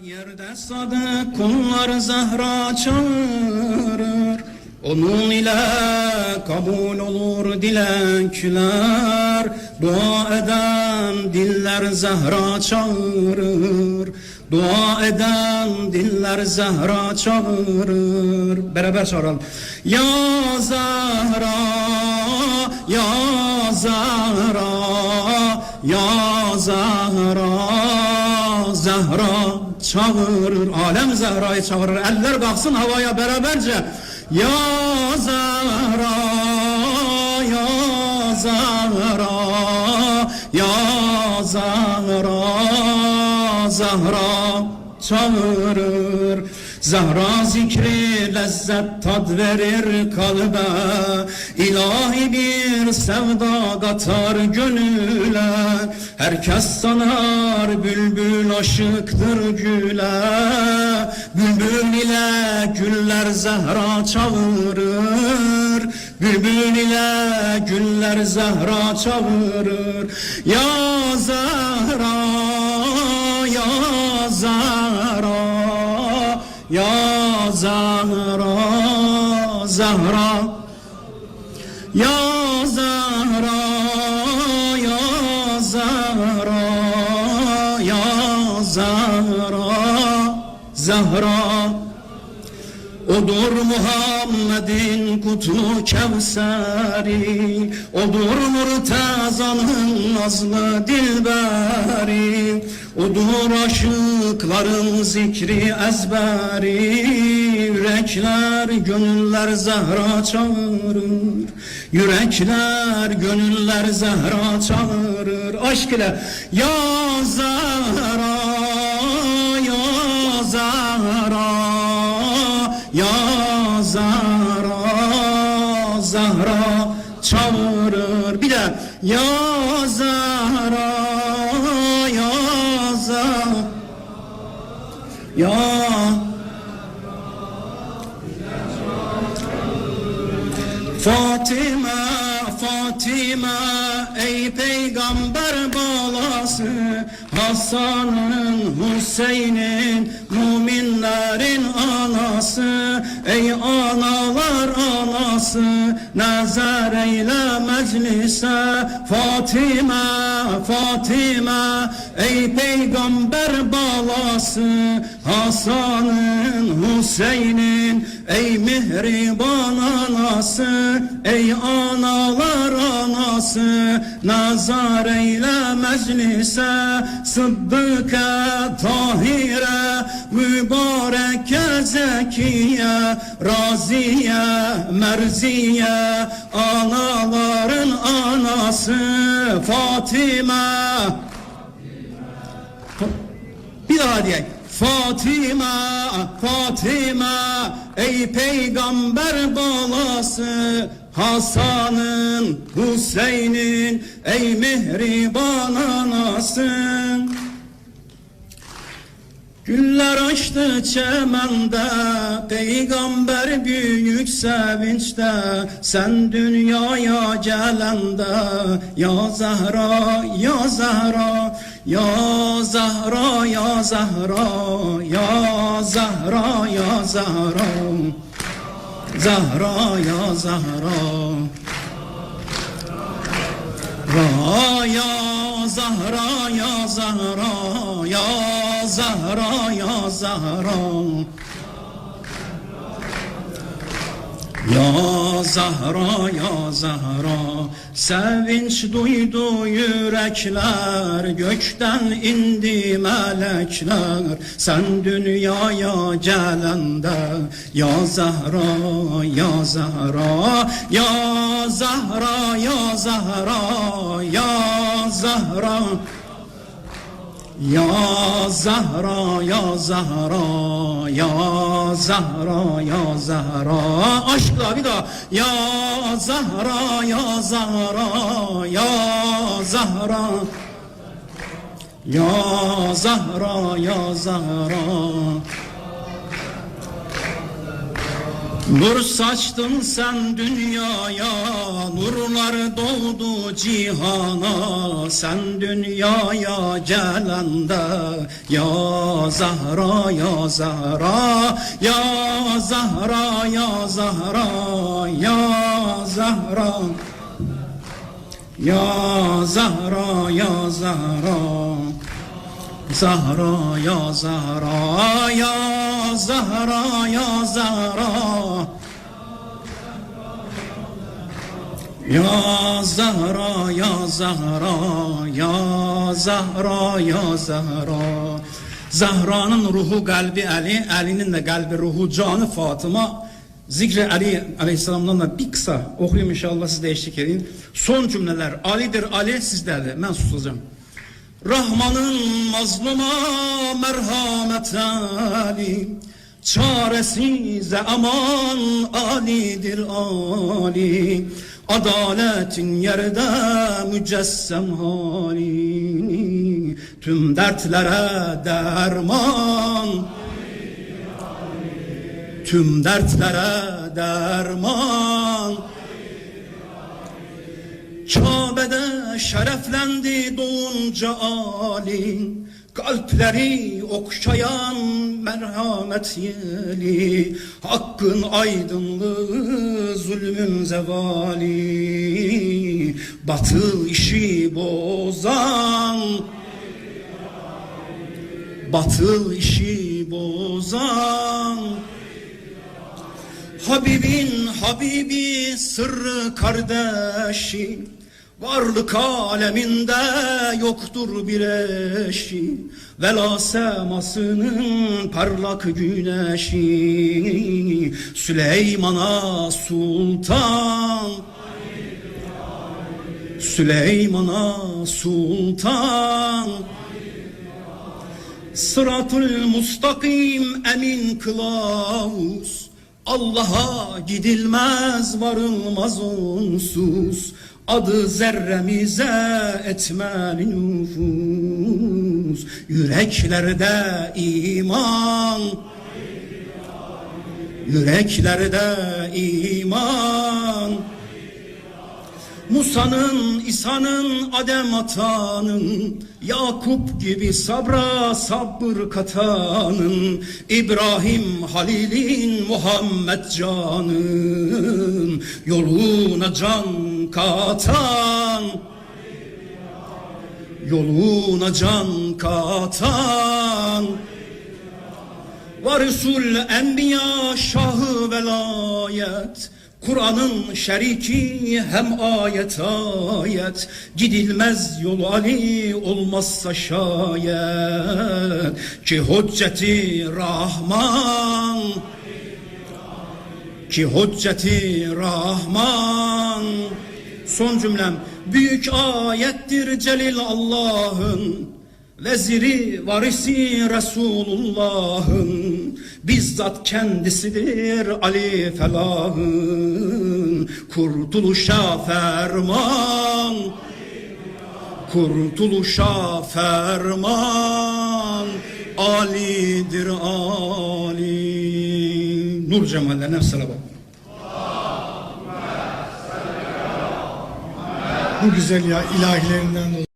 Yerde sadık kullar Zahra çağırır, onun ile kabul olur dilekler. Dua eden diller Zahra çağırır, dua eden diller Zahra çağırır. Beraber çağıralım. Ya Zahra, ya Zahra, ya Zahra, Zahra çağırır. Alem Zahra'yı çağırır. Eller kalksın havaya beraberce. Ya Zahra, ya Zahra, ya Zahra, Zahra çağırır. Zahra zikri lezzet tad verir kalbe, ilahi bir sevda katar gönüle. Herkes sanar bülbül aşıktır güle, bülbül ile güller Zahra çağırır, bülbül ile güller Zahra çağırır. Ya Zahra, ya Zahra, ya Zahra, Zahra, ya Zahra, ya Zahra, ya Zahra, Zahra. Odur Muhammed'in kutlu Kevseri, odur Murtaza'nın nazlı dilberi, odur aşıkların zikri ezberi. Yürekler gönüller Zahra çağırır, yürekler gönüller Zahra çağırır. Aşk ile ya Zahra, ya Zahra, ya Zahra, Zahra çağırır. Bir de ya Zahra, ya Zahra, ya Fatıma, Fatıma ey peygamber balası, Hasan'ın, Hüseyin'in, müminlerin anası. Ey analar anası, nazar eyle meclise. Fatıma, Fatıma ey peygamber balası, Hasan'ın, Hüseyin'in, ey mihriban anası. Ey analar anası, nazar eyle meclise. Sıddık'a, Tahir'e, mübareke, Zekiye, Raziye, Merziye, anaların anası. Fatıma, bir daha diyelim. Fatıma, Fatıma ey peygamber balası, Hasan'ın, Hüseyin'in, ey mihriban anası. Güller açtı çemende, peygamber büyük sevinçte. Sen dünyaya gelende, ya Zahra, ya Zahra, ya Zahra, ya Zahra, ya Zahra, ya Zahra, Zahra, ya Zahra, ya Zahra, ya Zahra, ya Zahra, ya Zahra, ya Zahra, ya Zahra. Sevinç duydu yürekler, gökten indi melekler. Sen dünyaya gelende, ya Zahra, ya Zahra, ya Zahra, ya Zahra, ya Zahra, ya Zahra, ya Zahra, ya Zahra, ya Zahra. Aşkla bir daha. Ya Zahra, ya Zahra, ya Zahra, ya Zahra, ya Zahra, Nur saçtın sen dünyaya, nurlar doğdu cihana. Sen dünyaya gelende ya Zahra ya Zahra, ya Zahra ya Zahra, ya Zahra, ya Zahra ya Zahra, Zahra ya Zahra, ya Zahra ya Zahra, ya Zahra ya Zahra, ya Zahra ya Zahra. Zahra'nın ruhu kalbi Ali, Ali'nin de kalbi ruhu canı Fatıma. Zikre Ali Aleyhisselam'dan da bir kısa okuyayım inşallah, siz de eşlik edin. Son cümleler Ali'dir Ali, sizlerle ben susacağım. Rahmanın mazluma merhamet Ali, çaresize aman Ali'dir Ali. Adaletin yerde mücessem hali, tüm dertlere derman, tüm dertlere derman. Kabe'de şereflendi doğunca Ali, kalpleri okşayan merhamet yeli. Hakkın aydınlığı zulmün zevali, batıl işi bozan, batıl işi bozan. Habibin Habibi sırrı kardeşi, varlık aleminde yoktur bir eşi. Vela semasının parlak güneşi, Süleyman'a sultan, Süleyman'a sultan. Sıratul mustakim emin kılavuz, Allah'a gidilmez varılmaz onsuz. Adı zerremize etmeli nüfus, yüreklerde iman, yüreklerde iman. Musa'nın, İsa'nın, Adem atanın, Yakup gibi sabra sabır katanın, İbrahim Halil'in, Muhammed canın, yoluna can katan, yoluna can katan. Varisul enbiya şahı velayet, Kur'an'ın şeriki hem ayet ayet. Gidilmez yol Ali olmazsa şayet, ki hücceti Rahman, ki hücceti Rahman. Son cümlem, büyük ayettir celil Allah'ın, veziri varisi Resulullah'ın, bizzat kendisidir Ali Felah'ın. Kurtuluşa ferman, kurtuluşa ferman, Ali'dir Ali. Nur cemallerine selavat. Bu güzel ya ilahilerinden dolayı.